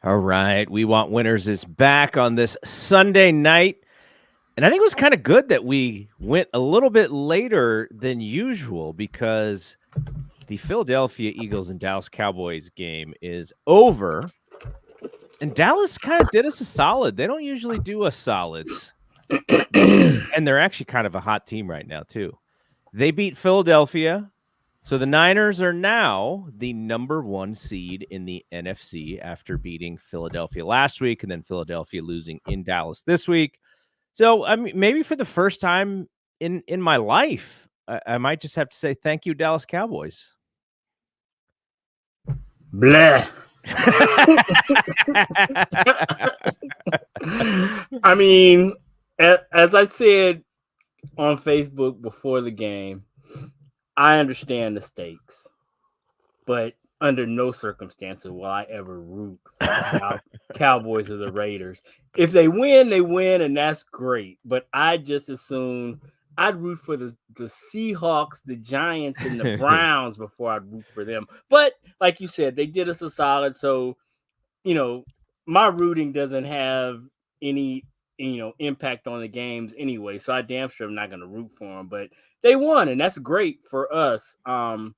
All right. We Want Winners is back on this Sunday night. And I think it was kind of good that we went a little bit later than usual because the Philadelphia Eagles and Dallas Cowboys game is over. And Dallas kind of did us a solid. They don't usually do us solids. And they're actually kind of a hot team right now, too. They beat Philadelphia. So the Niners are now the number 1 seed in the NFC after beating Philadelphia last week and then Philadelphia losing in Dallas this week. So I mean, maybe for the first time in my life, I might just have to say thank you, Dallas Cowboys. Bleh. I mean, as I said on Facebook before the game, I understand the stakes, but under no circumstances will I ever root for the Cowboys or the Raiders. If they win, they win, and that's great. But I just assume I'd root for the Seahawks, the Giants, and the Browns before I'd root for them. But like you said, they did us a solid. So, my rooting doesn't have any, impact on the games anyway. So I damn sure I'm not going to root for them. But they won, and that's great for us. But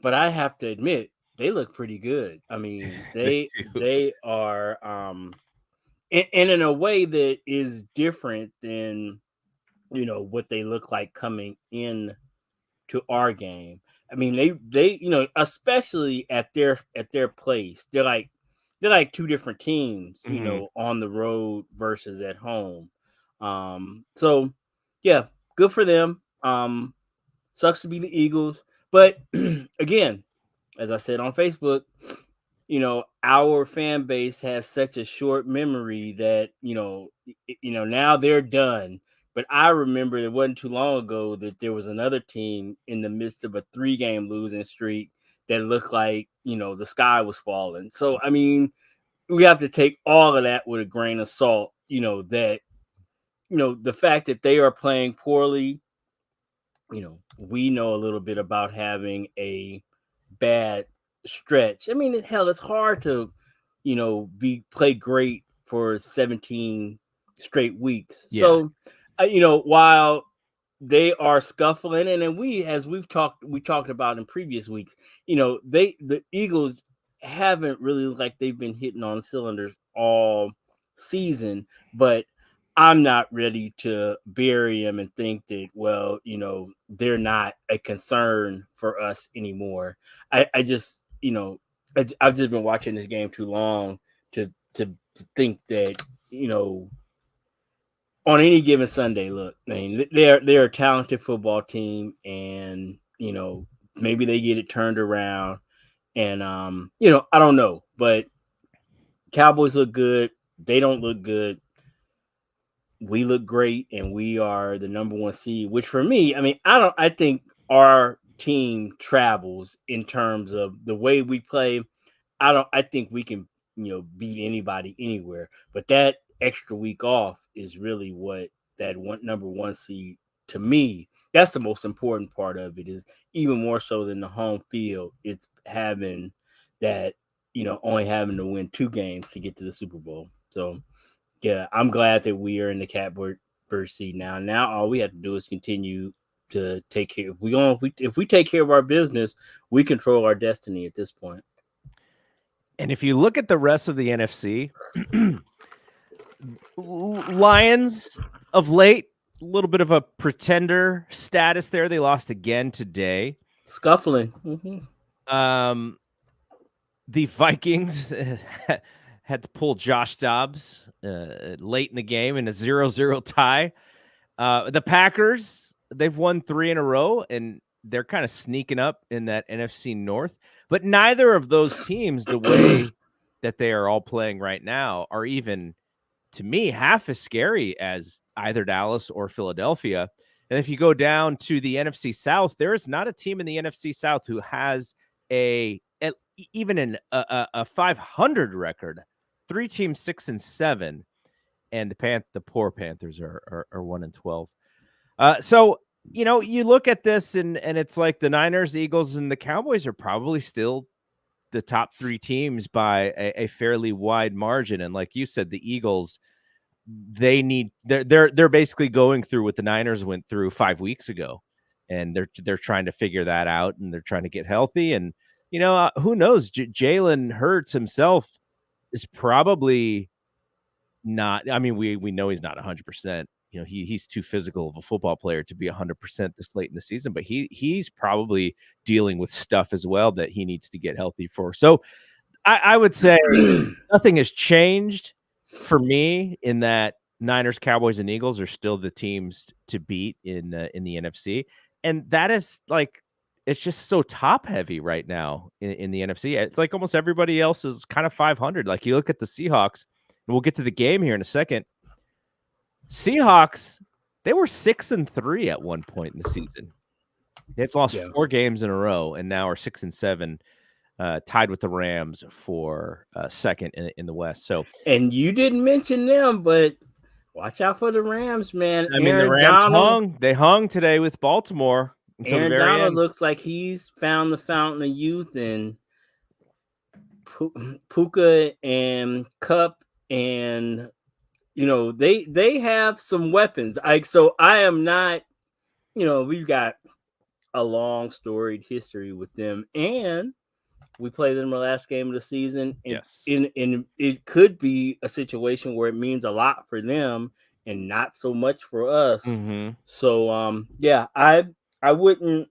I have to admit, they look pretty good. I mean, they are, and in a way that is different than, what they look like coming in to our game. I mean, they, especially at their place, they're like 2 different teams, on the road versus at home. So yeah, good for them. Sucks to be the Eagles, but again, as I said on Facebook, our fan base has such a short memory that, now they're done. But I remember it wasn't too long ago that there was another team in the midst of a 3-game losing streak that looked like, the sky was falling. So, I mean, we have to take all of that with a grain of salt, that, the fact that they are playing poorly, we know a little bit about having a bad stretch. I mean, hell, it's hard to, play great for 17 straight weeks. Yeah. So, while they are scuffling, and then we talked about in previous weeks, the Eagles haven't really looked like they've been hitting on cylinders all season, but I'm not ready to bury them and think that, well, they're not a concern for us anymore. I just, I've just been watching this game too long to think that, on any given Sunday, look, I mean, they're a talented football team, and maybe they get it turned around, and I don't know, but Cowboys look good. They don't look good. We look great, and we are the number 1 seed. Which for me, I mean, I think our team travels in terms of the way we play. I think we can, beat anybody anywhere. But that extra week off is really what that number 1 seed, to me, that's the most important part of it, is even more so than the home field. It's having that, only having to win 2 games to get to the Super Bowl. So yeah, I'm glad that we are in the catbird seat now. Now all we have to do is continue to take care. If we take care of our business, we control our destiny at this point. And if you look at the rest of the NFC, Lions of late, a little bit of a pretender status there. They lost again today. Scuffling. Mm-hmm. The Vikings had to pull Josh Dobbs late in the game in a 0-0 tie. The Packers, they've won 3 in a row, and they're kind of sneaking up in that NFC North. But neither of those teams, the way that they are all playing right now, are even, to me, half as scary as either Dallas or Philadelphia. And if you go down to the NFC South, there is not a team in the NFC South who has even a 500 record. 3 teams 6-7, and the poor Panthers are 1-12. So you look at this and it's like the Niners, Eagles, and the Cowboys are probably still the top 3 teams by a fairly wide margin. And like you said, the Eagles, they're basically going through what the Niners went through 5 weeks ago, and they're trying to figure that out, and they're trying to get healthy. And who knows? Jalen Hurts himself is probably not. I mean, we know he's not 100%. He's too physical of a football player to be 100% this late in the season, but he's probably dealing with stuff as well that he needs to get healthy for. So I would say nothing has changed for me in that Niners, Cowboys, and Eagles are still the teams to beat in the NFC. And that is like, it's just so top heavy right now in the NFC. It's like almost everybody else is kind of 500. Like you look at the Seahawks, and we'll get to the game here in a second. Seahawks, they were 6-3 at one point in the season. They've lost 4 games in a row and now are 6-7. Tied with the Rams for second in the West. So, and you didn't mention them, but watch out for the Rams, man. I mean, the Rams hung today with Baltimore until the very end. Looks like he's found the fountain of youth, and Puka and Cup, and they have some weapons. So I am not, we've got a long storied history with them, and we played them the last game of the season. And, yes. And it could be a situation where it means a lot for them and not so much for us. Mm-hmm. So, I wouldn't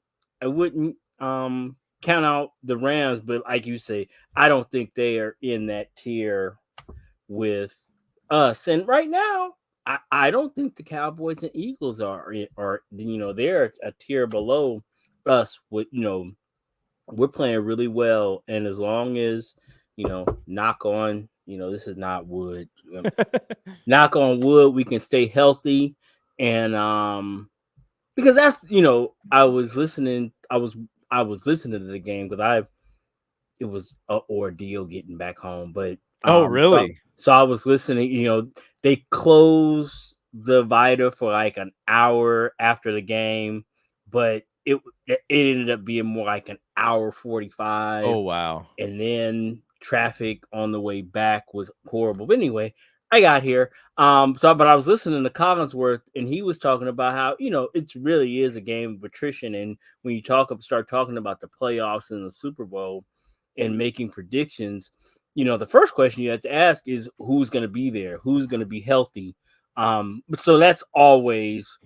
count out the Rams, but like you say, I don't think they are in that tier with us. And right now, I don't think the Cowboys and Eagles are they're a tier below us with, we're playing really well, and as long as knock on, this is not wood. Knock on wood, we can stay healthy, and because that's I was listening to the game because it was an ordeal getting back home, but oh really? So I was listening. They closed the Vita for like an hour after the game, but it ended up being more like an hour 45. Oh, wow. And then traffic on the way back was horrible. But anyway, I got here. But I was listening to Collinsworth, and he was talking about how, it really is a game of attrition. And when you start talking about the playoffs and the Super Bowl and making predictions, the first question you have to ask is who's going to be there? Who's going to be healthy? So that's always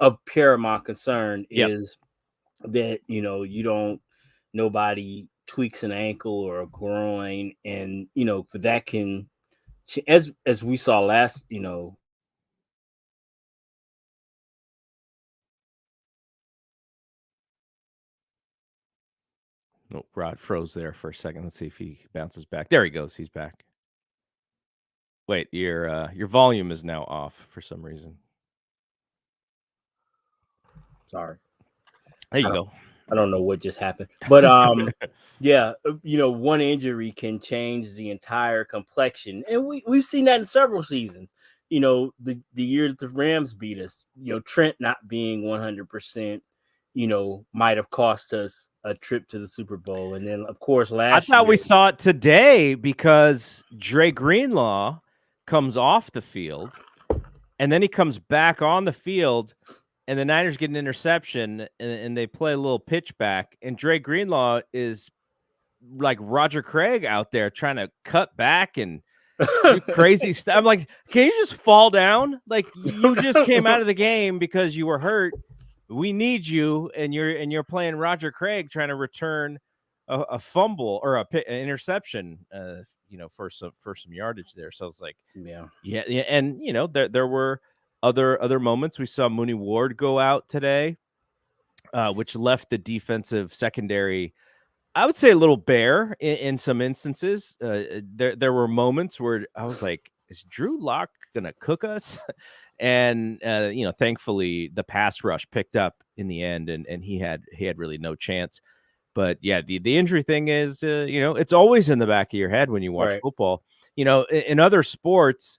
of paramount concern is that nobody tweaks an ankle or a groin, and but that can, as we saw last, Oh, Rod froze there for a second. Let's see if he bounces back. There he goes. He's back. Wait, your volume is now off for some reason. Sorry. There you go. I don't know what just happened, but one injury can change the entire complexion, and we've seen that in several seasons. The year that the Rams beat us, Trent not being 100%, might have cost us a trip to the Super Bowl, and then of course last year, we saw it today because Dre Greenlaw comes off the field, and then he comes back on the field. And the Niners get an interception, and they play a little pitch back. And Dre Greenlaw is like Roger Craig out there trying to cut back and do crazy stuff. I'm like, can you just fall down? Like, you just came out of the game because you were hurt. We need you, and you're playing Roger Craig trying to return a fumble or an interception, for some yardage there. So I was like, yeah, and there were other moments. We saw Mooney Ward go out today, which left the defensive secondary, I would say, a little bare in some instances. There were moments where I was like, is Drew Lock gonna cook us? And thankfully the pass rush picked up in the end, and he had really no chance. But yeah, the injury thing is, it's always in the back of your head when you watch football. In other sports,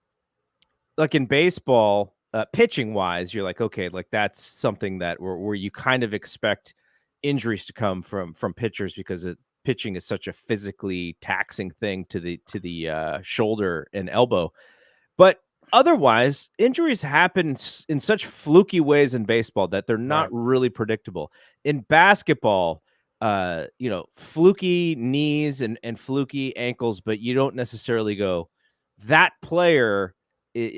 like in baseball, pitching wise, you're like, okay, like that's something that where you kind of expect injuries to come from pitchers because pitching is such a physically taxing thing to the shoulder and elbow. But otherwise, injuries happen in such fluky ways in baseball that they're not really predictable. In basketball, fluky knees and fluky ankles, but you don't necessarily go, that player,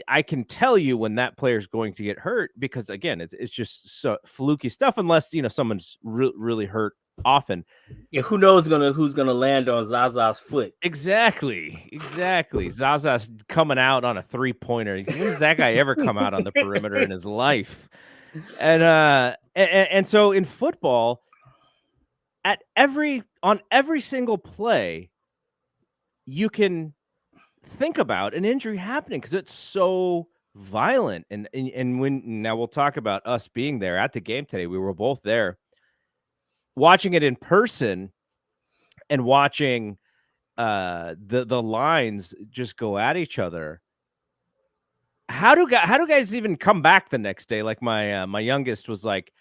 I can tell you when that player is going to get hurt, because again, it's just so fluky stuff, unless someone's really hurt often. Yeah, who knows who's gonna land on Zaza's foot? Exactly. Zaza's coming out on a 3-pointer. When does that guy ever come out on the perimeter in his life? And so in football, on every single play, you can think about an injury happening because it's so violent. And now we'll talk about us being there at the game today. We were both there, watching it in person and watching the lines just go at each other. How do guys even come back the next day? Like my youngest was like,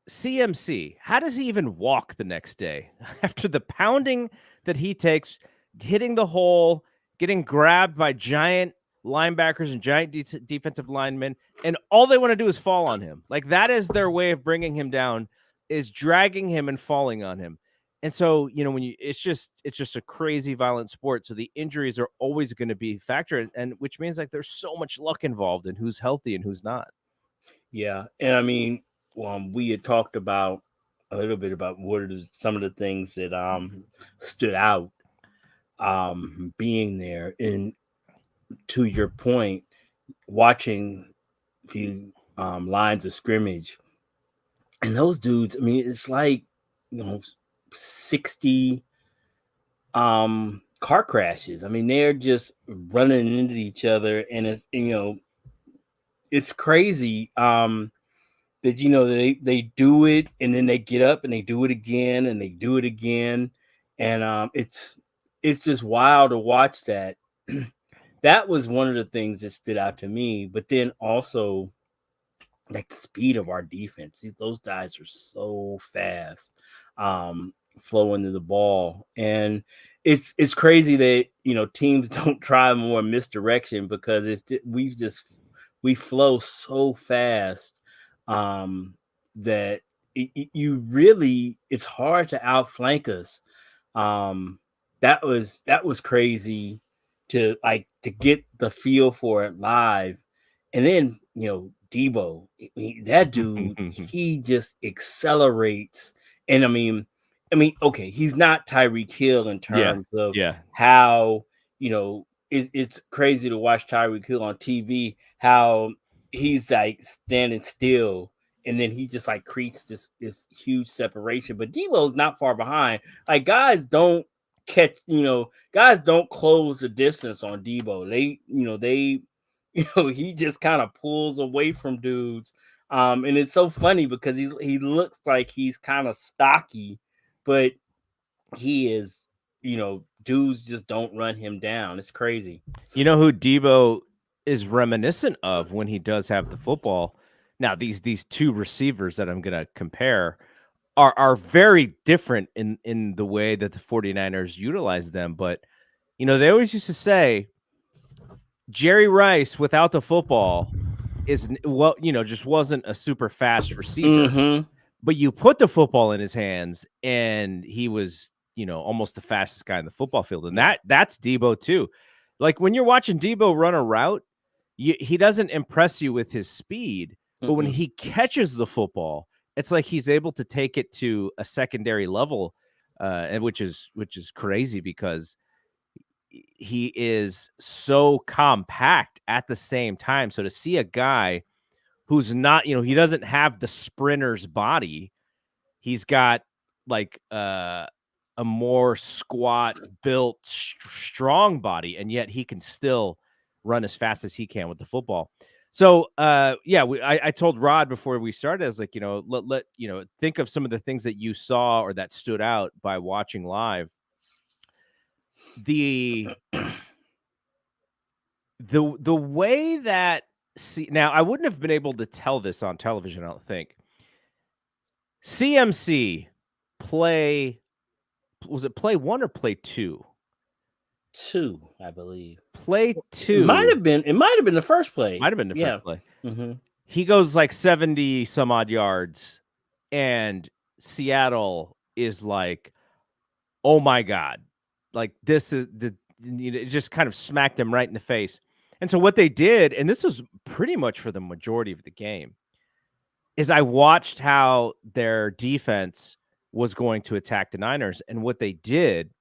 CMC, how does he even walk the next day after the pounding that he takes, hitting the hole, getting grabbed by giant linebackers and giant defensive linemen, and all they want to do is fall on him? Like, that is their way of bringing him down, is dragging him and falling on him. And so, it's just a crazy violent sport. So the injuries are always going to be a factor, and which means like there's so much luck involved in who's healthy and who's not. Yeah, and I mean, we had talked about a little bit about what are some of the things that stood out being there. And to your point, watching the lines of scrimmage, and those dudes, I mean, it's like 60 car crashes. I mean, they're just running into each other, and it's crazy. That they do it, and then they get up and they do it again, and they do it again, and it's just wild to watch that. That was one of the things that stood out to me. But then also, like, the speed of our defense. Those guys are so fast, flowing to the ball, and it's crazy that teams don't try more misdirection, because we flow so fast that it's hard to outflank us. That was crazy to get the feel for it live. And then Debo, that dude, he just accelerates. And I mean, okay, he's not Tyreek Hill in terms of how it's crazy to watch Tyreek Hill on TV, how he's like standing still, and then he just like creates this huge separation. But Debo's not far behind. Like, guys don't close the distance on Debo. He just kind of pulls away from dudes. And it's so funny because he looks like he's kind of stocky, but he is, dudes just don't run him down. It's crazy. You know who Debo is reminiscent of when he does have the football? Now, these two receivers that I'm going to compare are very different in the way that the 49ers utilize them. But, they always used to say Jerry Rice without the football just wasn't a super fast receiver. Mm-hmm. But you put the football in his hands and he was, almost the fastest guy in the football field. And that's Debo too. Like, when you're watching Debo run a route, he doesn't impress you with his speed, but when he catches the football, it's like he's able to take it to a secondary level, and which is crazy because he is so compact at the same time. So to see a guy who's not, he doesn't have the sprinter's body, he's got like a more squat built strong body, and yet he can still run as fast as he can with the football. So I told Rod before we started, I was like, let think of some of the things that you saw or that stood out by watching live. The way that now I wouldn't have been able to tell this on television, I don't think. CMC play, was it play 1 or play 2? 2, I believe. Play It might 2 have been the first play. might have been the Yeah. first play. Mhm. He goes like 70 some odd yards, and Seattle is like, "Oh my god." Like, this is it just kind of smacked them right in the face. And so what they did, and this was pretty much for the majority of the game, is I watched how their defense was going to attack the Niners, and what they did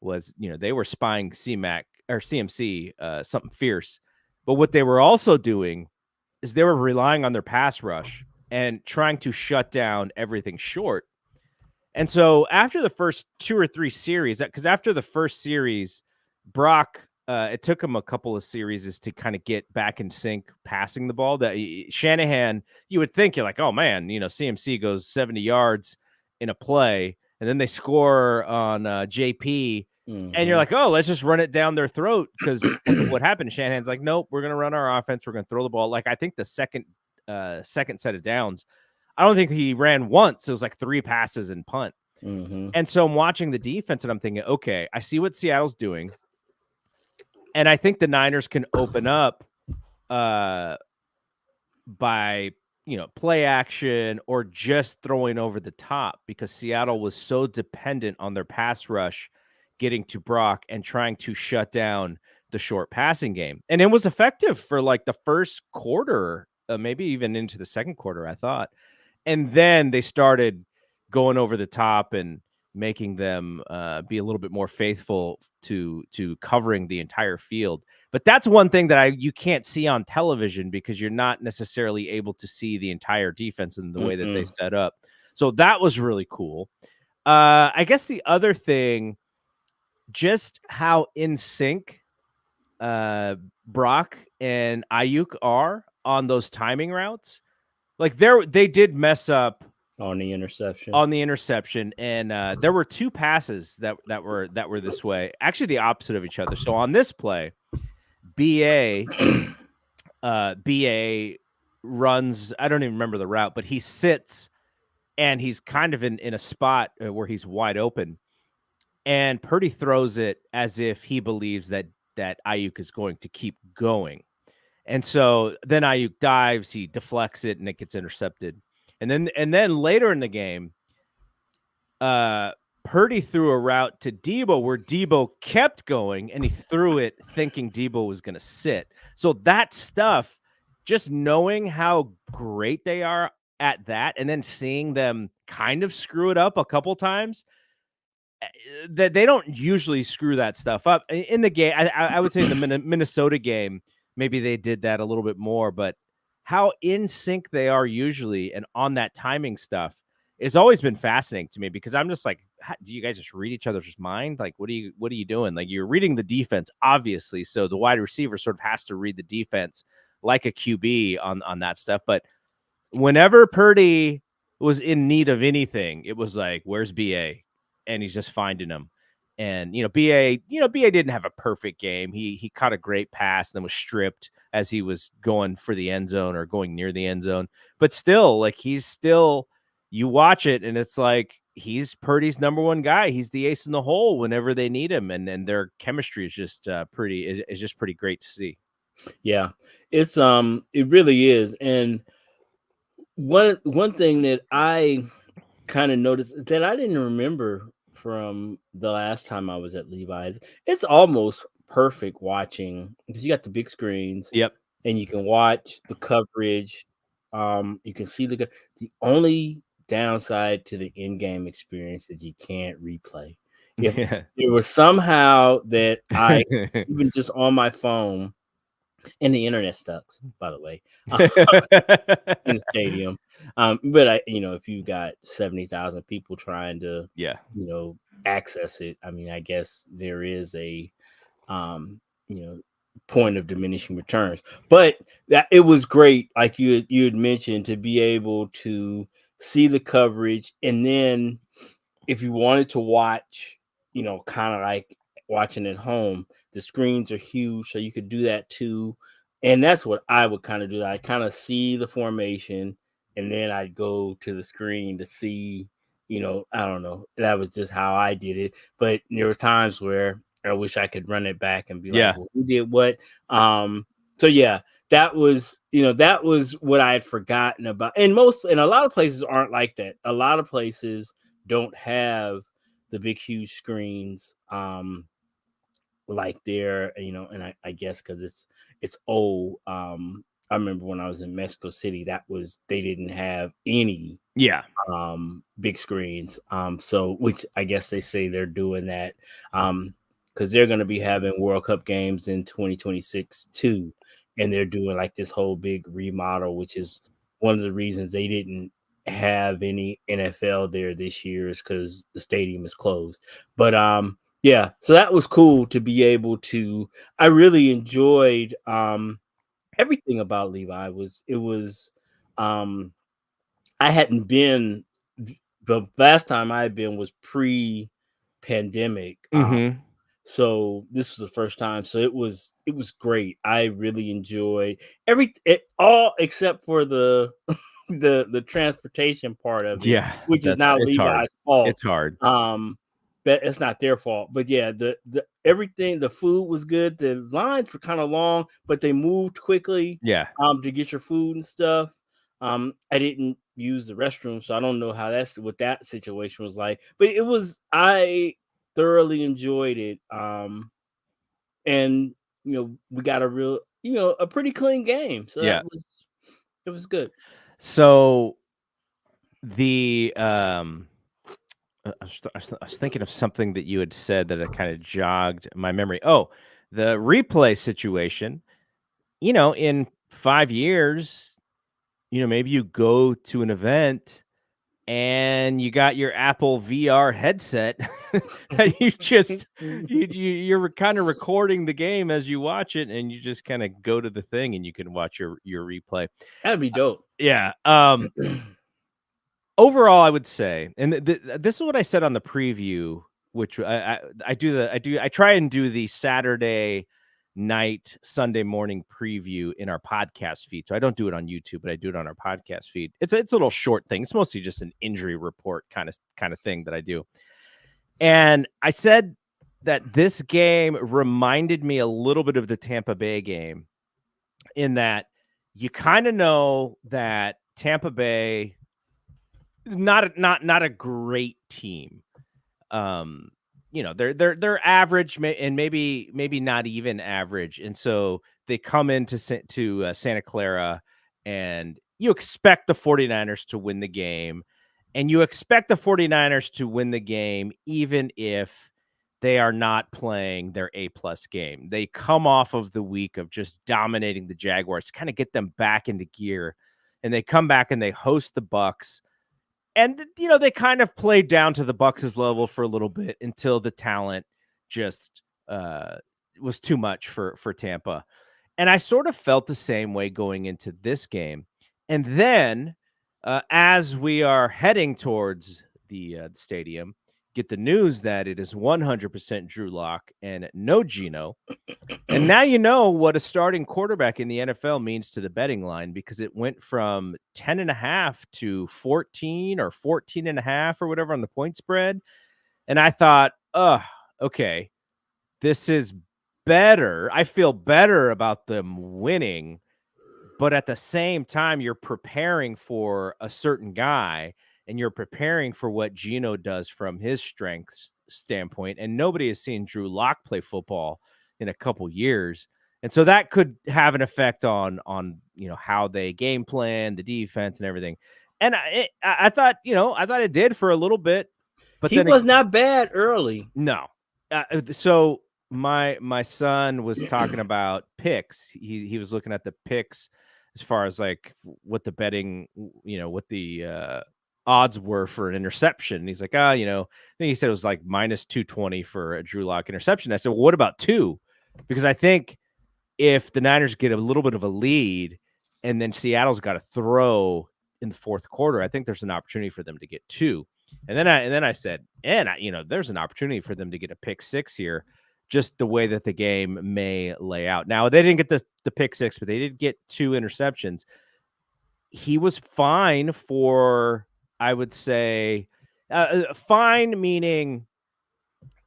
was, they were spying CMAC or CMC, something fierce. But what they were also doing is they were relying on their pass rush and trying to shut down everything short. And so after the first 2 or 3 series, because after the first series, Brock, it took him a couple of series to kind of get back in sync passing the ball. That Shanahan, you would think, you're like, oh man, CMC goes 70 yards in a play, and then they score on JP, and you're like, oh, let's just run it down their throat, because what happened? Shanahan's like, nope, we're gonna run our offense. We're gonna throw the ball. Like, I think the second set of downs, I don't think he ran once. It was like 3 passes and punt. And so I'm watching the defense and I'm thinking, okay, I see what Seattle's doing. And I think the Niners can open up by, play action or just throwing over the top, because Seattle was so dependent on their pass rush getting to Brock and trying to shut down the short passing game. And it was effective for like the first quarter, maybe even into the second quarter, I thought. And then they started going over the top and making them be a little bit more faithful to covering the entire field. But that's one thing that you can't see on television, because you're not necessarily able to see the entire defense in the way that they set up. So that was really cool. I guess the other thing, just how in sync Brock and Ayuk are on those timing routes. Like, they did mess up on the interception. And there were 2 passes that were this way, actually the opposite of each other. So on this play, BA runs, I don't even remember the route, but he sits and he's kind of in a spot where he's wide open, and Purdy throws it as if he believes that Ayuk is going to keep going. And so then Ayuk dives, he deflects it, and it gets intercepted. And then later in the game, Purdy threw a route to Debo where Debo kept going, and he threw it thinking Debo was going to sit. So that stuff, just knowing how great they are at that, and then seeing them kind of screw it up a couple times, that they don't usually screw that stuff up in the game. I would say in the Minnesota game, maybe they did that a little bit more, but how in sync they are usually and on that timing stuff has always been fascinating to me, because I'm just like, do you guys just read each other's mind? Like, what are you doing? Like, you're reading the defense, obviously. So the wide receiver sort of has to read the defense like a QB on that stuff. But whenever Purdy was in need of anything, it was like, where's BA? And he's just finding him. And, BA didn't have a perfect game. He caught a great pass and then was stripped as he was going for the end zone or going near the end zone. But still, like, you watch it and it's like, he's Purdy's number one guy. He's the ace in the hole whenever they need him. And their chemistry is just pretty great to see. Yeah, it's it really is. And one thing that I kind of noticed that I didn't remember from the last time I was at Levi's, it's almost perfect watching, because you got the big screens. Yep. And you can watch the coverage. You can see the only downside to the in-game experience is you can't replay. If it was somehow that I even just on my phone, and the internet sucks, by the way, in the stadium. But if you got 70,000 people trying to, access it, I mean, I guess there is a, point of diminishing returns. But that it was great, like you had mentioned, to be able to see the coverage, and then if you wanted to watch, kind of like watching at home, the screens are huge, so you could do that too. And that's what I would kind of do. I kind of see the formation, and then I'd go to the screen to see, I don't know. That was just how I did it. But there were times where I wish I could run it back and be like, well, who did what? So yeah, that was what I had forgotten about. And a lot of places aren't like that. A lot of places don't have the big huge screens like there, and I guess because it's old. I remember when I was in Mexico City, they didn't have any big screens. So which I guess they say they're doing that because they're going to be having World Cup games in 2026 too, and they're doing like this whole big remodel, which is one of the reasons they didn't have any NFL there this year is because the stadium is closed. But yeah, so that was cool to be able to. I really enjoyed everything about Levi. I hadn't been the last time I had been was pre-pandemic. So this was the first time. So it was great. I really enjoyed all except for the the transportation part of it, which is not Levi's fault. It's hard. That it's not their fault. But yeah, the everything, the food was good. The lines were kind of long, but they moved quickly. To get your food and stuff. I didn't use the restroom, so I don't know what that situation was like. But I thoroughly enjoyed it. And we got a pretty clean game. So it was good. So the I was thinking of something that you had said that it kind of jogged my memory. Oh, the replay situation. In 5 years, maybe you go to an event and you got your Apple VR headset and you're kind of recording the game as you watch it, and you just kind of go to the thing and you can watch your replay. That'd be dope. Yeah. Overall, I would say, and this is what I said on the preview, which I try and do the Saturday night, Sunday morning preview in our podcast feed. So I don't do it on YouTube, but I do it on our podcast feed. It's a little short thing. It's mostly just an injury report kind of thing that I do. And I said that this game reminded me a little bit of the Tampa Bay game in that you kind of know that Tampa Bay is not a great team. They're average and maybe not even average. And so they come into Santa Clara, and you expect the 49ers to win the game, and you expect the 49ers to win the game even if they are not playing their A-plus game. They come off of the week of just dominating the Jaguars to kind of get them back into gear, and they come back and they host the Bucs. And, they kind of played down to the Bucs' level for a little bit until the talent just was too much for Tampa. And I sort of felt the same way going into this game. And then as we are heading towards the stadium, get the news that it is 100% Drew Lock and no Geno. And now you know what a starting quarterback in the NFL means to the betting line, because it went from 10.5 to 14 or 14.5 or whatever on the point spread. And I thought, okay, this is better. I feel better about them winning, but at the same time, you're preparing for a certain guy, and you're preparing for what Geno does from his strengths standpoint. And nobody has seen Drew Lock play football in a couple years. And so that could have an effect on how they game plan, the defense and everything. And I thought it did for a little bit, but he was not bad early. No. So my son was talking about picks. He was looking at the picks as far as like what the betting, what the odds were for an interception. And he's like, I think he said it was like minus 220 for a Drew Lock interception. I said, well, what about 2? Because I think if the Niners get a little bit of a lead and then Seattle's got to throw in the fourth quarter, I think there's an opportunity for them to get 2. And then I said, there's an opportunity for them to get a pick 6 here, just the way that the game may lay out. Now, they didn't get the pick 6, but they did get 2 interceptions. He was fine for, I would say, Fine meaning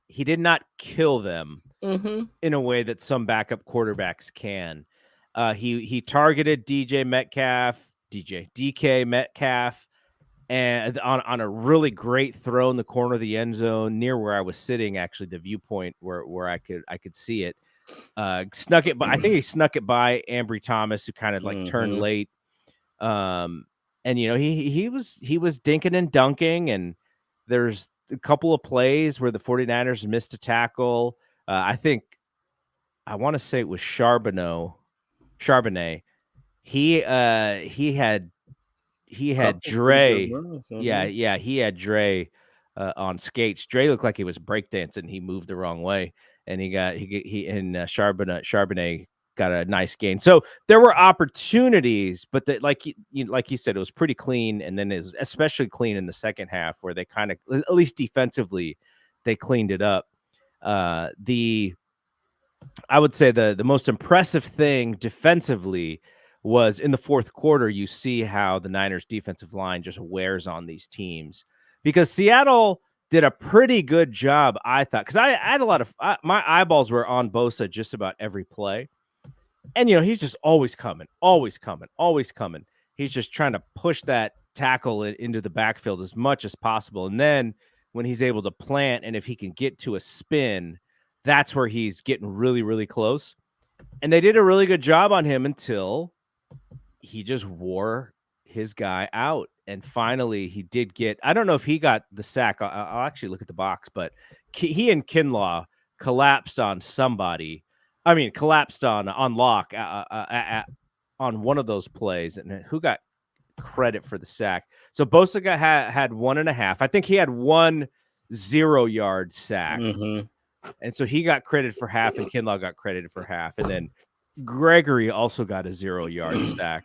he did not kill them Mm-hmm. in a way that some backup quarterbacks can. He targeted DK Metcalf, and on a really great throw in the corner of the end zone near where I was sitting, actually the viewpoint where I could see it. Snuck it, but I think he snuck it by Ambry Thomas, who kind of like turned Mm-hmm. late. And he was dinking and dunking, and there's a couple of plays where the 49ers missed a tackle. I want to say it was Charbonnet. He had Couple pretty good Dre. runs. Mm-hmm. Yeah, he had Dre on skates. Dre looked like he was breakdancing. He moved the wrong way, and Charbonnet got a nice gain. So there were opportunities, but like you said, it was pretty clean, and then it was especially clean in the second half where they kind of, at least defensively, they cleaned it up. I would say the most impressive thing defensively was in the fourth quarter. You see how the Niners defensive line just wears on these teams, because Seattle did a pretty good job, I thought, because I had a lot of my eyeballs were on Bosa just about every play. And, he's just always coming. He's just trying to push that tackle into the backfield as much as possible. And then when he's able to plant, and if he can get to a spin, that's where he's getting really, really close. And they did a really good job on him until he just wore his guy out. And finally, he did get, I don't know if he got the sack. I'll actually look at the box, but he and Kinlaw collapsed on somebody. I mean, collapsed on Locke on one of those plays. And who got credit for the sack? So Bosa had 1.5. I think he had 1 0-yard sack. Mm-hmm. And so he got credit for half, and Kinlaw got credited for half. And then Gregory also got a 0-yard sack.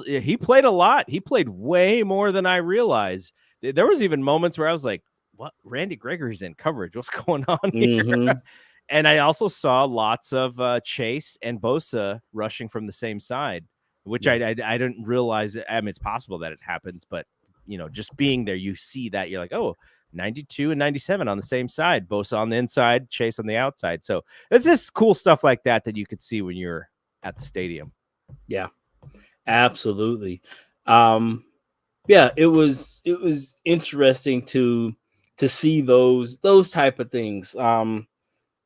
He played a lot. He played way more than I realized. There was even moments where I was like, "What? Randy Gregory's in coverage? What's going on here?" Mm-hmm. And I also saw lots of Chase and Bosa rushing from the same side, which I didn't realize. I mean, it's possible that it happens, but just being there, you see that, you're like, oh, 92 and 97 on the same side, Bosa on the inside, Chase on the outside. So it's just cool stuff like that you could see when you're at the stadium. Yeah, absolutely. Yeah, it was interesting to see those type of things.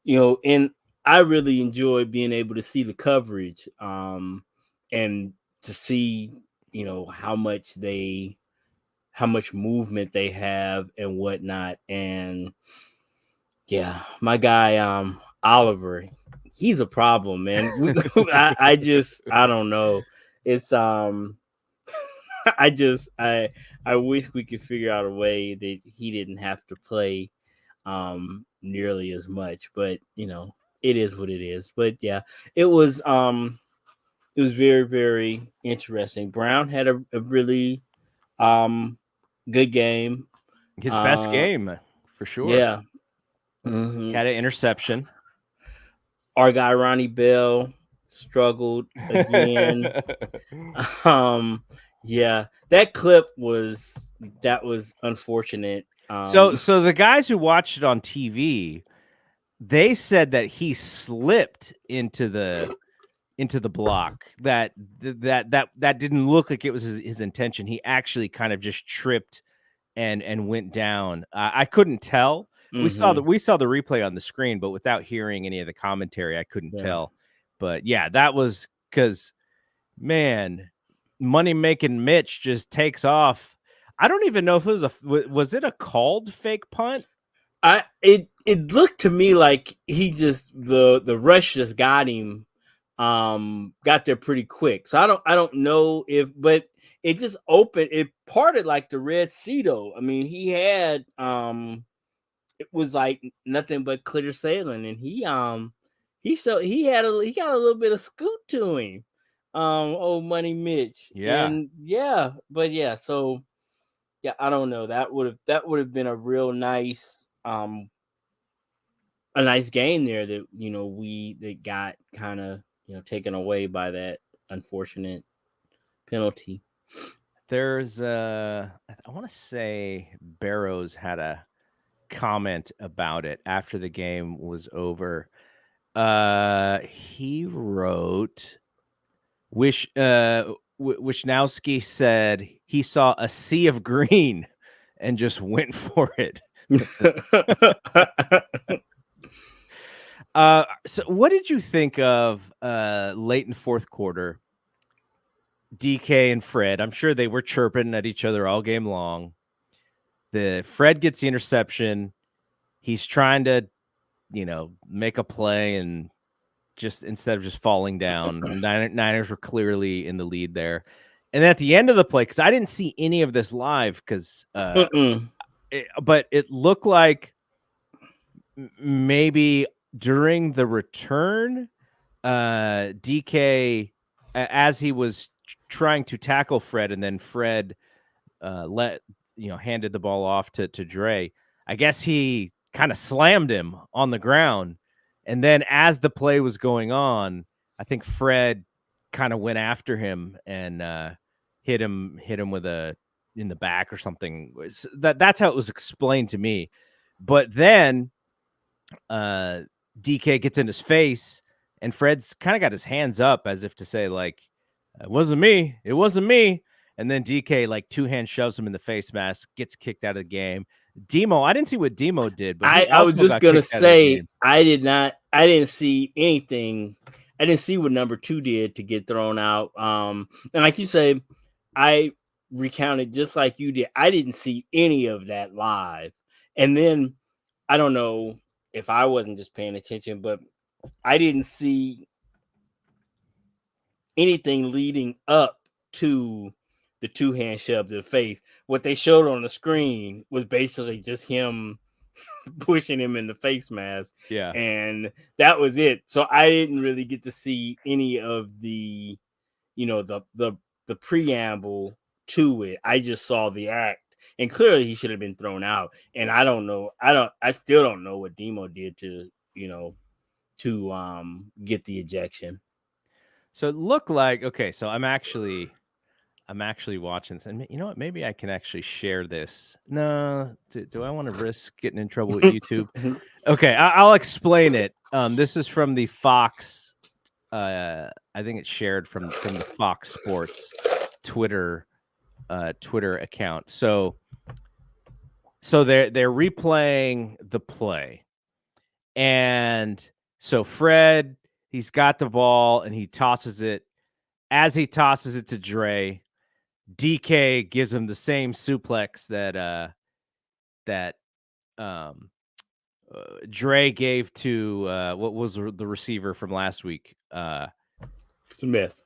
And I really enjoy being able to see the coverage, and to see how much movement they have and whatnot. And yeah, my guy Oliver, he's a problem, man. I don't know. It's I wish we could figure out a way that he didn't have to play nearly as much, but it is what it is. But yeah, it was very, very interesting. Brown had a really good game. His best game for sure. Yeah. Mm-hmm. Had an interception. Our guy Ronnie Bell struggled again. Yeah, that clip was unfortunate. So the guys who watched it on TV, they said that he slipped into the block. That didn't look like it was his intention. He actually kind of just tripped and went down. I couldn't tell. We saw the replay on the screen, but without hearing any of the commentary, I couldn't tell. But yeah, that was because, man, money making Mitch just takes off. I don't even know if it was it a called fake punt? It looked to me like he just the rush just got him, got there pretty quick. So I don't know but it just opened, it parted like the Red Sea though. I mean, he had it was like nothing but clear sailing, and he got a little bit of scoot to him. Old Money Mitch. Yeah. And but yeah, so yeah, I don't know. That would have been a real nice a nice game there that that got kind of taken away by that unfortunate penalty. There's I want to say Barrows had a comment about it after the game was over. He wrote, Wishnowski said he saw a sea of green and just went for it. So what did you think of late in fourth quarter? DK and Fred, I'm sure they were chirping at each other all game long. Fred gets the interception. He's trying to, make a play, and just instead of just falling down, Niners were clearly in the lead there. And at the end of the play, because I didn't see any of this live, but it looked like maybe during the return, DK, as he was trying to tackle Fred, and then Fred handed the ball off to Dre. I guess he kind of slammed him on the ground. And then as the play was going on, I think Fred kind of went after him and hit him with in the back or something. That's how it was explained to me. But then DK gets in his face, and Fred's kind of got his hands up as if to say, like, it wasn't me. It wasn't me. And then DK, like, two-hand shoves him in the face mask, gets kicked out of the game. Demo, I didn't see what Demo did, but I was just gonna say I didn't see anything. I didn't see what number 2 did to get thrown out. And like you say, I recounted just like you did. I didn't see any of that live. And then I don't know if I wasn't just paying attention, but I didn't see anything leading up to the two-hand shove to the face. What they showed on the screen was basically just him pushing him in the face mask. Yeah. And that was it. So I didn't really get to see any of the, the preamble to it. I just saw the act. And clearly he should have been thrown out. And I don't know. I still don't know what Demo did to get the ejection. So it looked like, okay, so I'm actually watching this, and you know what? Maybe I can actually share this. No, do I want to risk getting in trouble with YouTube? Okay, I'll explain it. This is from the Fox. I think it's shared from the Fox Sports Twitter account. So they're replaying the play, and so Fred, he's got the ball and he tosses it. As he tosses it to Dre, DK gives him the same suplex that Dre gave to what was the receiver from last week? Smith,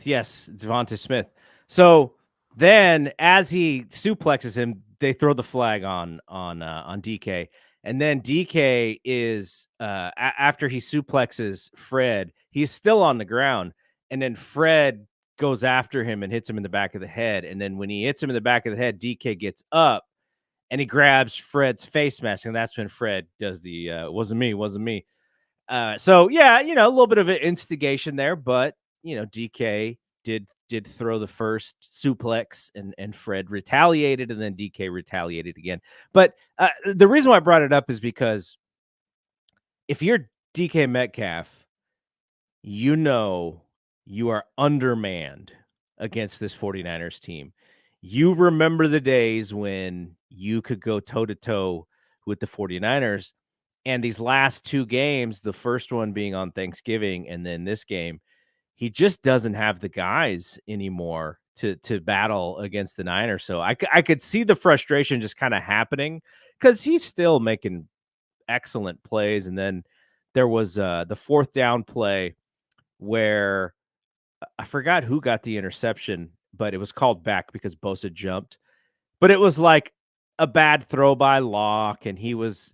yes, Devonta Smith. So then, as he suplexes him, they throw the flag on DK, and then DK is after he suplexes Fred, he's still on the ground, and then Fred goes after him and hits him in the back of the head, and then when he hits him in the back of the head, DK gets up and he grabs Fred's face mask, and that's when Fred does the wasn't me. So yeah, a little bit of an instigation there, but DK did throw the first suplex, and Fred retaliated, and then DK retaliated again. But the reason why I brought it up is because if you're DK Metcalf, you are undermanned against this 49ers team. You remember the days when you could go toe-to-toe with the 49ers, and these last two games, the first one being on Thanksgiving and then this game, he just doesn't have the guys anymore to battle against the Niners. So I could see the frustration just kind of happening because he's still making excellent plays. And then there was the fourth down play where I forgot who got the interception, but it was called back because Bosa jumped. But it was like a bad throw by Locke, and he was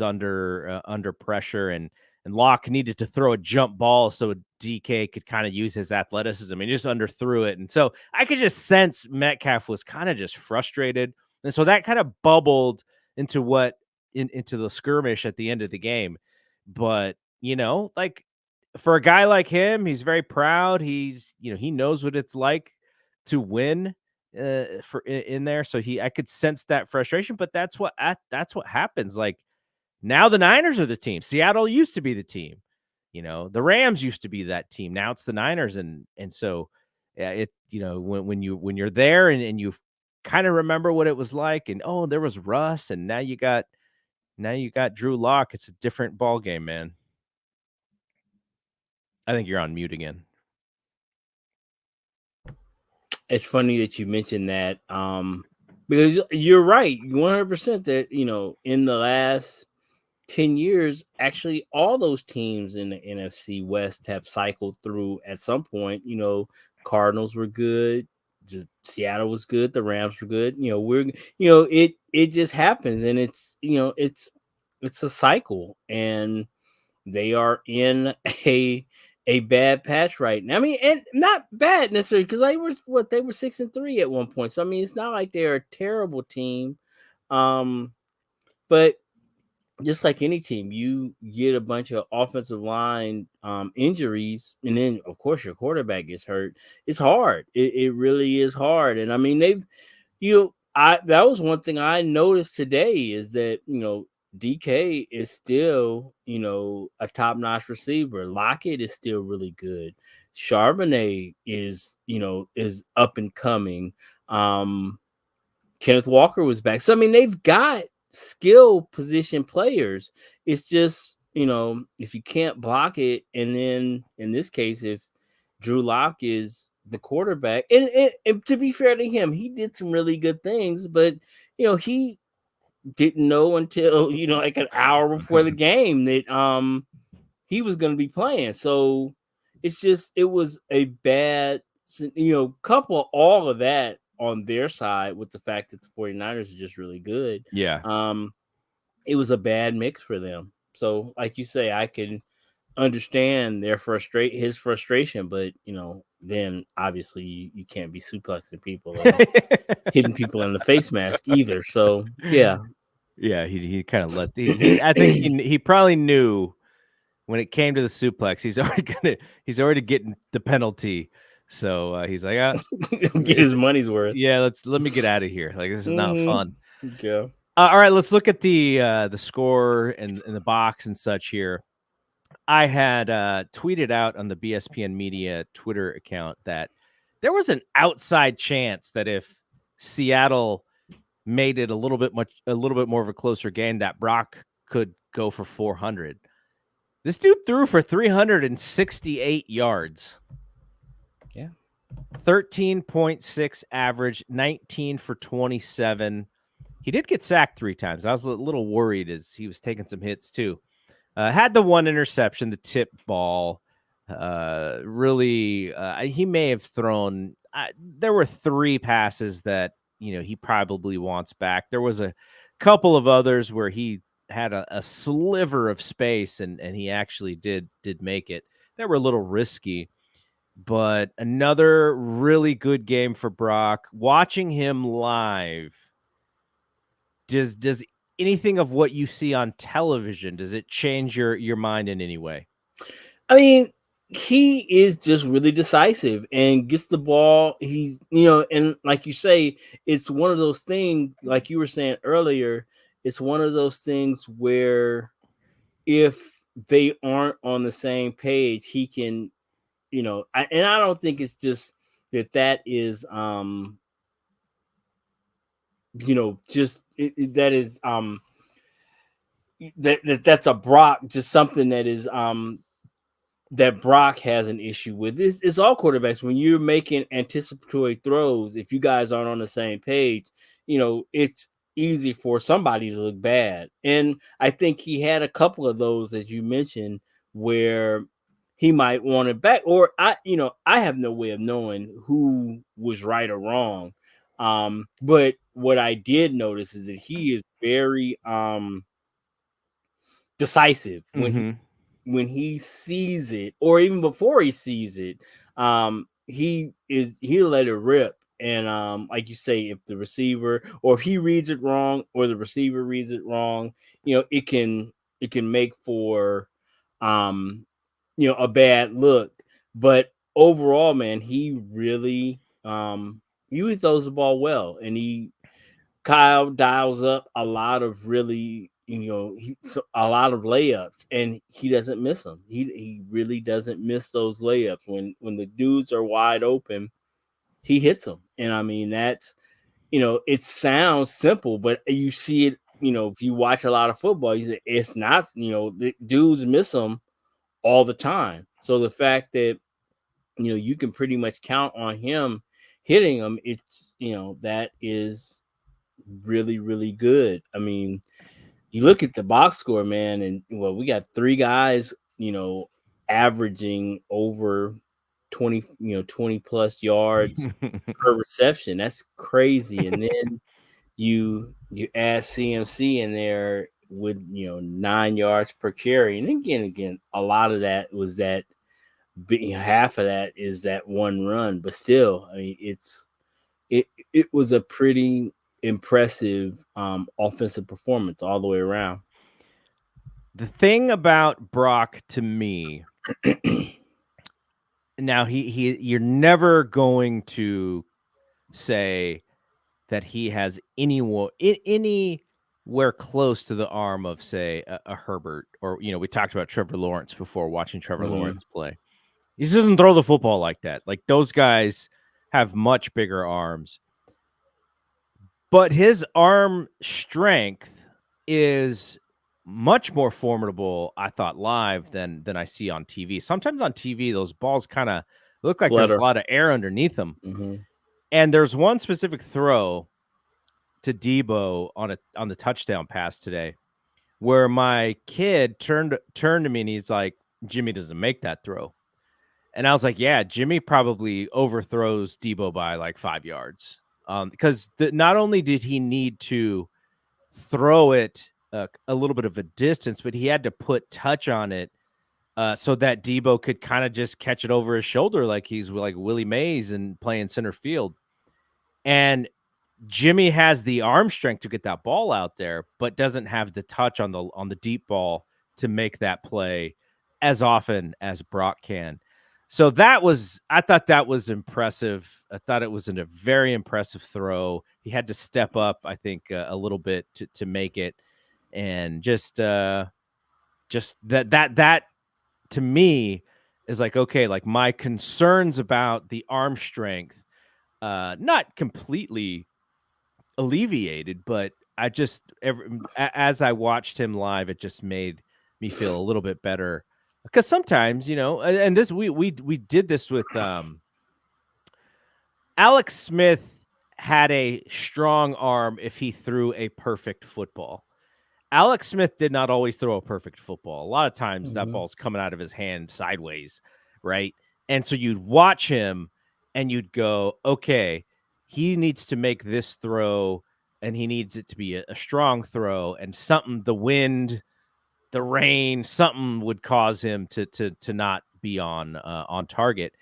under pressure, and Locke needed to throw a jump ball so DK could kind of use his athleticism, and just underthrew it. And so I could just sense Metcalf was kind of just frustrated, and so that kind of bubbled into into the skirmish at the end of the game. But like, for a guy like him, he's very proud. He knows what it's like to win for in there. So I could sense that frustration, but that's what happens. Like now the Niners are the team. Seattle used to be the team. The Rams used to be that team. Now it's the Niners. And so when you're there and you kind of remember what it was like, and oh, there was Russ, and now you got Drew Lock. It's a different ball game, man. I think you're on mute again. It's funny that you mentioned that, because you're right, 100% that, in the last 10 years, actually all those teams in the NFC West have cycled through at some point. Cardinals were good, Seattle was good, the Rams were good. It just happens, and it's a cycle, and they are in a bad patch right now. I mean, and not bad necessarily, because they were 6-3 at one point. So I mean, it's not like they're a terrible team. But just like any team, you get a bunch of offensive line injuries, and then of course your quarterback gets hurt. It's hard. It really is hard. And I mean, that was one thing I noticed today, is that DK is still, a top-notch receiver. Lockett is still really good. Charbonnet is up and coming. Kenneth Walker was back. So I mean, they've got skill position players. It's just, if you can't block it, and then in this case, if Drew Lock is the quarterback, and to be fair to him, he did some really good things, but he didn't know until like an hour before the game that he was going to be playing. So it was a bad, couple all of that on their side with the fact that the 49ers are just really good. Yeah. It was a bad mix for them. So like you say, I can understand his frustration, but then obviously you can't be suplexing people and hitting people in the face mask either. So yeah. He kind of I think he probably knew when it came to the suplex, he's already getting the penalty. So he's like, get his money's worth. Yeah, let me get out of here. Like, this is not fun. Yeah. All right, let's look at the score and the box and such here. I had tweeted out on the BSPN Media Twitter account that there was an outside chance that if Seattle made it a little bit more of a closer game, that Brock could go for 400. This dude threw for 368 yards. Yeah. 13.6 average, 19 for 27. He did get sacked 3 times. I was a little worried as he was taking some hits too. Had the one interception, the tip ball. Really, he may have thrown. There were 3 passes that he probably wants back. There was a couple of others where he had a sliver of space and he actually did make it. They were a little risky, but another really good game for Brock. Watching him live, does anything of what you see on television, does it change your mind in any way? I mean, he is just really decisive and gets the ball. He's, and like you say, it's one of those things, like you were saying earlier, it's one of those things where if they aren't on the same page, he can, and I don't think it's just that is, just that is, that's a Brock, just something that is, that Brock has an issue with. It's all quarterbacks. When you're making anticipatory throws, if you guys aren't on the same page, it's easy for somebody to look bad. And I think he had a couple of those, as you mentioned, where he might want it back. Or I have no way of knowing who was right or wrong. But what I did notice is that he is very decisive when he sees it, or even before he sees it. He'll let it rip. And like you say, if the receiver, or if he reads it wrong, or the receiver reads it wrong, it can make for a bad look. But overall, man, he really he throws the ball well, and Kyle dials up a lot of really, a lot of layups, and he doesn't miss them. He really doesn't miss those layups when the dudes are wide open. He hits them, and I mean that's it sounds simple, but you see it. If you watch a lot of football, you say it's not. The dudes miss them all the time. So the fact that you can pretty much count on him hitting them, it's that is really, really good. I mean, you look at the box score, man, and we got 3 guys, averaging over 20 plus yards per reception. That's crazy. And then you add CMC in there with 9 yards per carry. And again, a lot of that was that half of that is that one run, but still, I mean, it was a pretty impressive offensive performance all the way around. The thing about Brock to me, now you're never going to say that he has anywhere close to the arm of, say, a Herbert, or we talked about Trevor Lawrence before, watching Trevor Lawrence play. He just doesn't throw the football like that. Like, those guys have much bigger arms. But his arm strength is much more formidable, I thought, live than I see on TV. Sometimes on TV, those balls kind of look like there's a lot of air underneath them. Mm-hmm. And there's one specific throw to Debo on the touchdown pass today, where my kid turned to me and he's like, "Jimmy doesn't make that throw." And I was like, "Yeah, Jimmy probably overthrows Debo by like 5 yards." Because not only did he need to throw it a little bit of a distance, but he had to put touch on it so that Debo could kind of just catch it over his shoulder like he's like Willie Mays and playing center field. And Jimmy has the arm strength to get that ball out there, but doesn't have the touch on the deep ball to make that play as often as Brock can. So I thought that was impressive. I thought it was a very impressive throw. He had to step up, I think, a little bit to make it. And just that to me is like, okay, like my concerns about the arm strength, not completely alleviated, but I just as I watched him live, it just made me feel a little bit better, because sometimes, and this we did this with Alex Smith had a strong arm if he threw a perfect football. Alex Smith did not always throw a perfect football. A lot of times that ball's coming out of his hand sideways, right? And so you'd watch him and you'd go, okay, he needs to make this throw and he needs it to be a strong throw, and something, the wind, the rain, something would cause him to not be on target.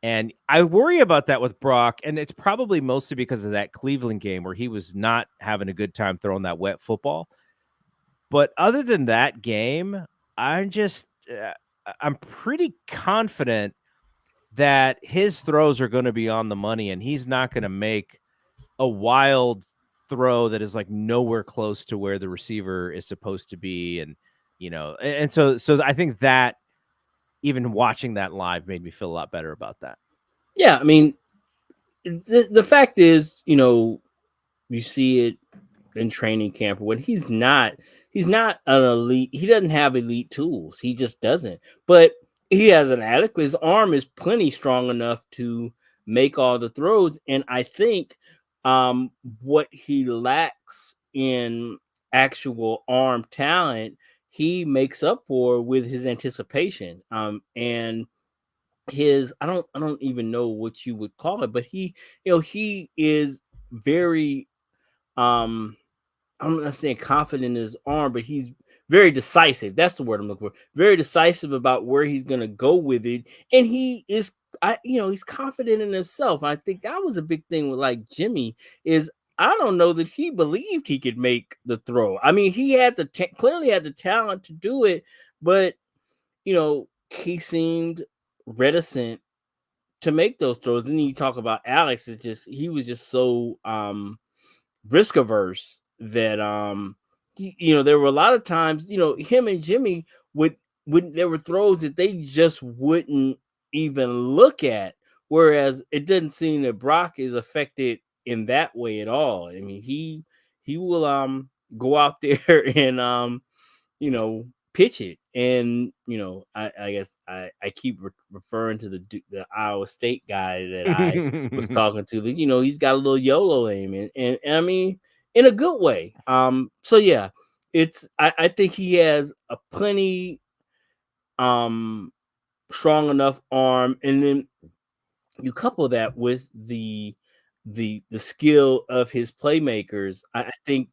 And I worry about that with Brock, and it's probably mostly because of that Cleveland game where he was not having a good time throwing that wet football. But other than that game, I'm pretty confident that his throws are going to be on the money, and he's not going to make a wild throw that is like nowhere close to where the receiver is supposed to be. And so I think that even watching that live made me feel a lot better about that. Yeah, I mean, the fact is, you see it in training camp when he's not an elite. He doesn't have elite tools. He just doesn't. But he has an adequate. His arm is plenty strong enough to make all the throws. And I think what he lacks in actual arm talent, he makes up for with his anticipation. And his I don't even know what you would call it, but he is very I'm not saying confident in his arm, but he's very decisive. That's the word I'm looking for. Very decisive about where he's gonna go with it. And he's confident in himself. I think that was a big thing with like Jimmy is I don't know that he believed he could make the throw. I mean, he had clearly had the talent to do it, but he seemed reticent to make those throws. And then you talk about Alex, it's just he was just so risk averse that there were a lot of times, him and Jimmy would there were throws that they just wouldn't even look at. Whereas it doesn't seem that Brock is affected in that way at all. I mean, he will go out there and pitch it. And I guess I keep referring to the Iowa State guy that I was talking to. That he's got a little YOLO aim, and I mean in a good way. So yeah, I think he has a plenty strong enough arm, and then you couple that with the skill of his playmakers. I think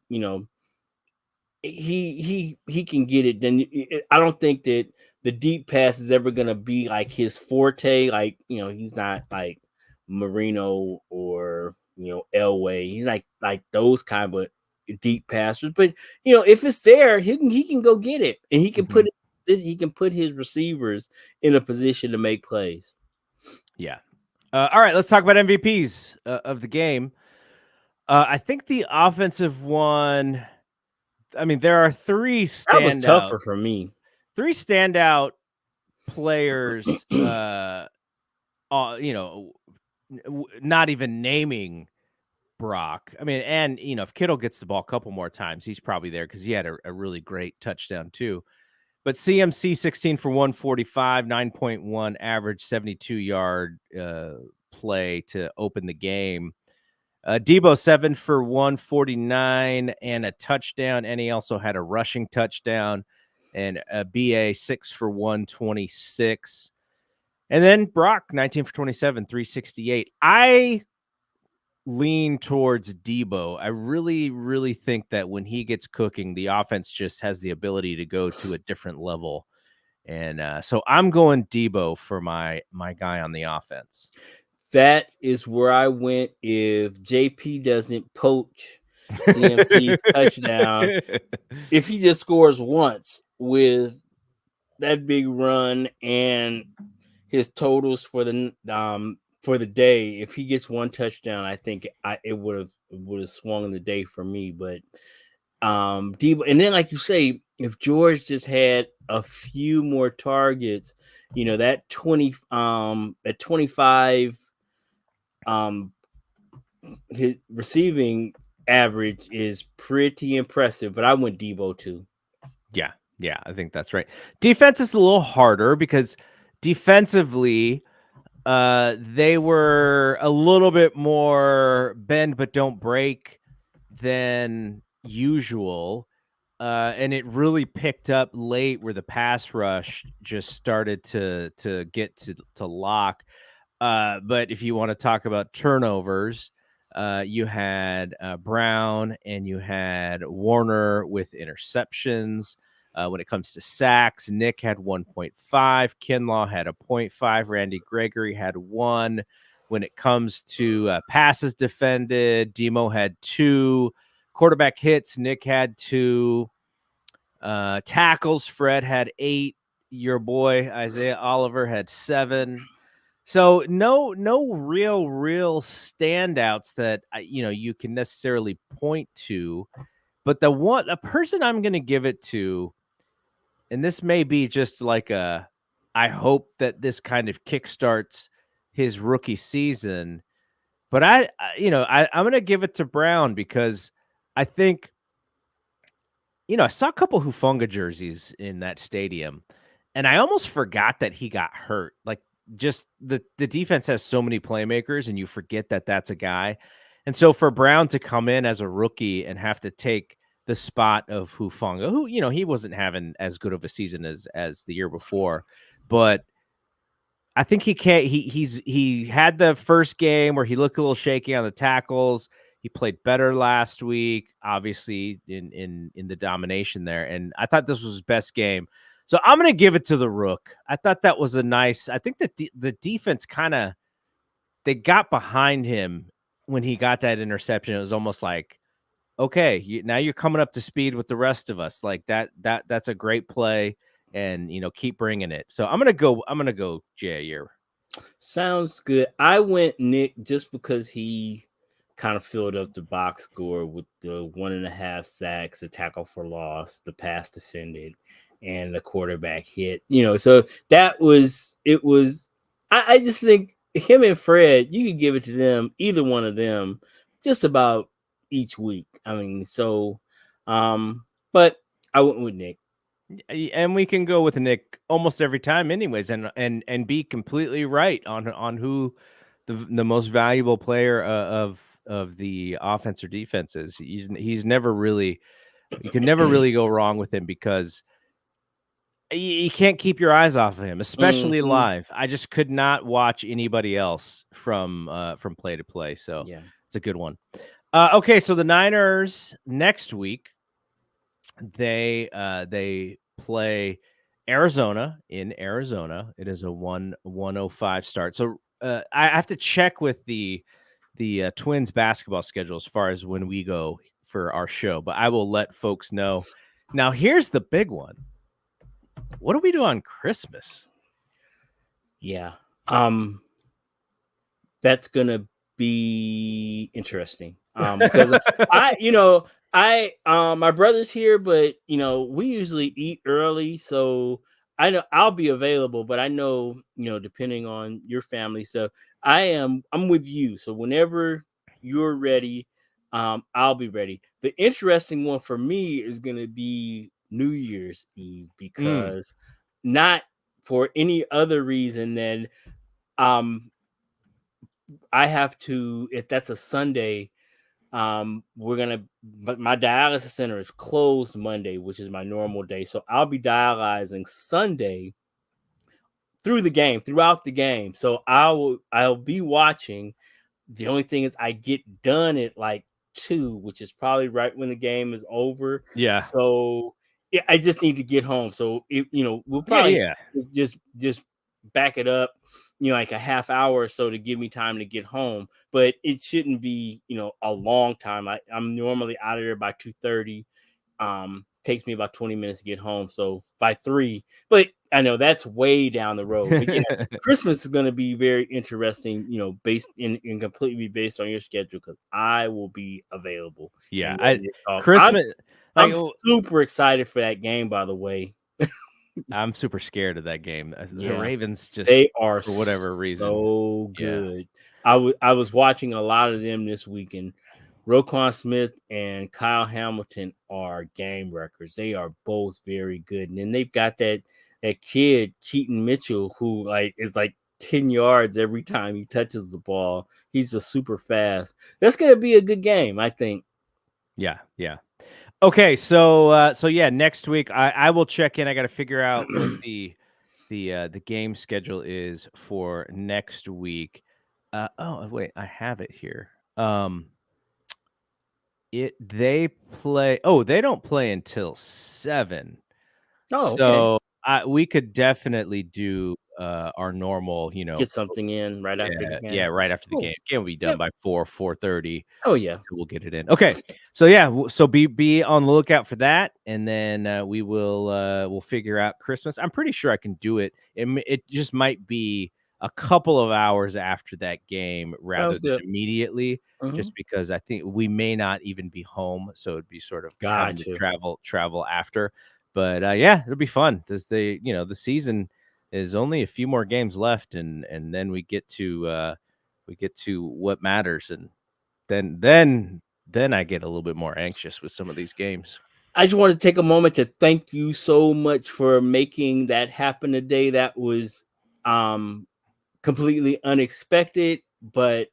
he can get it. Then I don't think that the deep pass is ever going to be like his forte. Like he's not like Marino or Elway. He's like those kind of deep passers. But if it's there, he can go get it, and he can put his receivers in a position to make plays. Yeah. All right, let's talk about MVPs of the game. I think the offensive one. I mean, there are three standout. That was tougher for me. Three standout players. Not even naming Brock. I mean, and if Kittle gets the ball a couple more times, he's probably there because he had a really great touchdown too. But CMC 16 for 145, 9.1 average, 72-yard play to open the game. Debo 7 for 149 and a touchdown, and he also had a rushing touchdown. And BA 6 for 126. And then Brock 19 for 27, 368. I lean towards Debo. I really, really think that when he gets cooking, the offense just has the ability to go to a different level. And so I'm going Debo for my guy on the offense. That is where I went if JP doesn't poach CMC's touchdown. If he just scores once with that big run and his totals for the day, if he gets one touchdown, I think it would have swung the day for me. But Debo, and then like you say, if George just had a few more targets, that 25 his receiving average is pretty impressive. But I went Debo too. Yeah, I think that's right. Defense is a little harder because defensively, they were a little bit more bend but don't break than usual. And it really picked up late where the pass rush just started to get to lock. But if you want to talk about turnovers, you had Brown and you had Warner with interceptions. When it comes to sacks, Nick had 1.5, Kinlaw had a 0.5, Randy Gregory had 1. When it comes to passes defended, Demo had 2. Quarterback hits, Nick had 2. Tackles, Fred had 8. Your boy Isaiah Oliver had 7. So no real standouts that you can necessarily point to. But a person I'm going to give it to, and this may be just like I hope that this kind of kickstarts his rookie season, but I'm going to give it to Brown because I think, I saw a couple Hufanga jerseys in that stadium, and I almost forgot that he got hurt. Like, just the defense has so many playmakers, and you forget that that's a guy. And so for Brown to come in as a rookie and have to take the spot of Hufanga, who, he wasn't having as good of a season as the year before, but I think he had the first game where he looked a little shaky on the tackles. He played better last week, obviously in the domination there. And I thought this was his best game. So I'm going to give it to the Rook. I thought that was I think that the defense they got behind him when he got that interception. It was almost like, okay, now you're coming up to speed with the rest of us. Like that's a great play, and keep bringing it. So I'm gonna go Jair. Sounds good. I went Nick just because he kind of filled up the box score with the 1.5 sacks, the tackle for loss, the pass defended, and the quarterback hit. So that was it. I just think him and Fred, you could give it to them, either one of them, just about each week. I mean, but I went with Nick. And we can go with Nick almost every time, anyways, and be completely right on who the most valuable player of the offense or defense is. He's never really, you can never really go wrong with him because you can't keep your eyes off of him, especially Mm-hmm. live. I just could not watch anybody else from play to play. So Yeah. it's a good one. Okay, so the Niners next week, they play Arizona in Arizona. It is a 1:05 start. So I have to check with the Twins basketball schedule as far as when we go for our show, but I will let folks know. Now, here's the big one. What do we do on Christmas? Yeah. That's gonna be interesting. Because my brother's here, but we usually eat early, so I know I'll be available, but I know, depending on your family stuff, I'm with you. So whenever you're ready, I'll be ready. The interesting one for me is gonna be New Year's Eve, because not for any other reason than I have to, if that's a Sunday, but my dialysis center is closed Monday, which is my normal day. So I'll be dialyzing Sunday throughout the game. So I'll be watching. The only thing is I get done at like 2, which is probably right when the game is over. Yeah. So I just need to get home. So we'll Yeah, probably yeah. just back it up, like a half hour or so to give me time to get home. But it shouldn't be, a long time. I'm normally out of there by 2:30. Takes me about 20 minutes to get home. So by 3, but I know that's way down the road. But yeah, Christmas is going to be very interesting, based in completely based on your schedule, because I will be available. Yeah, And ready to talk. Christmas, like, I'm super excited for that game, by the way. I'm super scared of that game. The Yeah, Ravens just, they are for whatever reason. so Yeah. good. I was watching a lot of them this weekend. Roquan Smith and Kyle Hamilton are game records. They are both very good. And then they've got that kid, Keaton Mitchell, who is 10 yards every time he touches the ball. He's just super fast. That's gonna be a good game, I think. Yeah, yeah. Okay, so yeah, next week I will check in. I got to figure out what the game schedule is for next week. Oh wait, I have it here. They play. Oh, they don't play until 7. Oh, okay. So we could definitely do our normal, Get something in right after the yeah, game. right after the Cool. game. Game will be done Yep. by 4:30. Oh yeah. So we'll get it in. Okay. So yeah, so be on the lookout for that, and then we'll figure out Christmas. I'm pretty sure I can do it. It just might be a couple of hours after that game rather Sounds than good. immediately, Mhm. just because I think we may not even be home, so it'd be sort of having to Gotcha. travel after. But yeah, it'll be fun. The season is only a few more games left, and then we get to what matters, and then I get a little bit more anxious with some of these games. I just want to take a moment to thank you so much for making that happen today. That was completely unexpected, but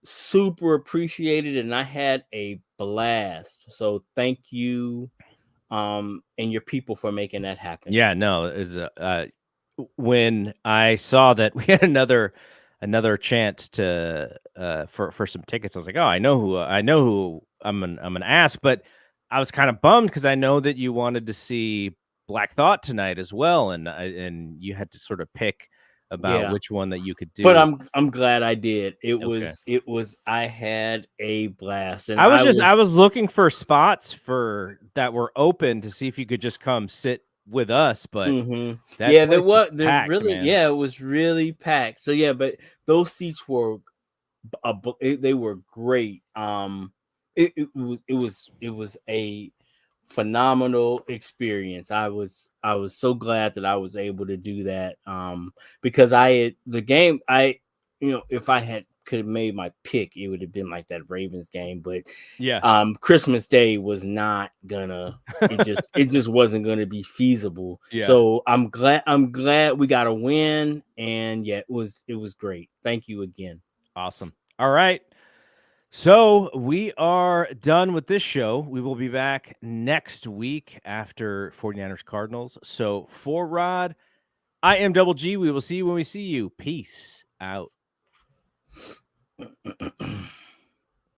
super appreciated, and I had a blast. So thank you, and your people, for making that happen. Yeah, no, is when I saw that we had another chance to for some tickets, I was like, oh, I know who I'm gonna ask, but I was kind of bummed because I know that you wanted to see Black Thought tonight as well, and you had to sort of pick about Yeah. which one that you could But do. I'm glad I did. Okay. I had a blast, and I was looking for spots for that were open to see if you could just come sit with us, but that yeah, place was there packed, really, man. yeah, it was really packed. So yeah, but those seats were they were great. It was a phenomenal experience. I was so glad that I was able to do that. Because if I could have made my pick, it would have been like that Ravens game. But Yeah. Christmas Day was not gonna. It just wasn't gonna be feasible. Yeah. So I'm glad we got a win, and yeah, it was great. Thank you again. Awesome. All right. So we are done with this show. We will be back next week after 49ers Cardinals. So for Rod, I am Double G. We will see you when we see you. Peace out.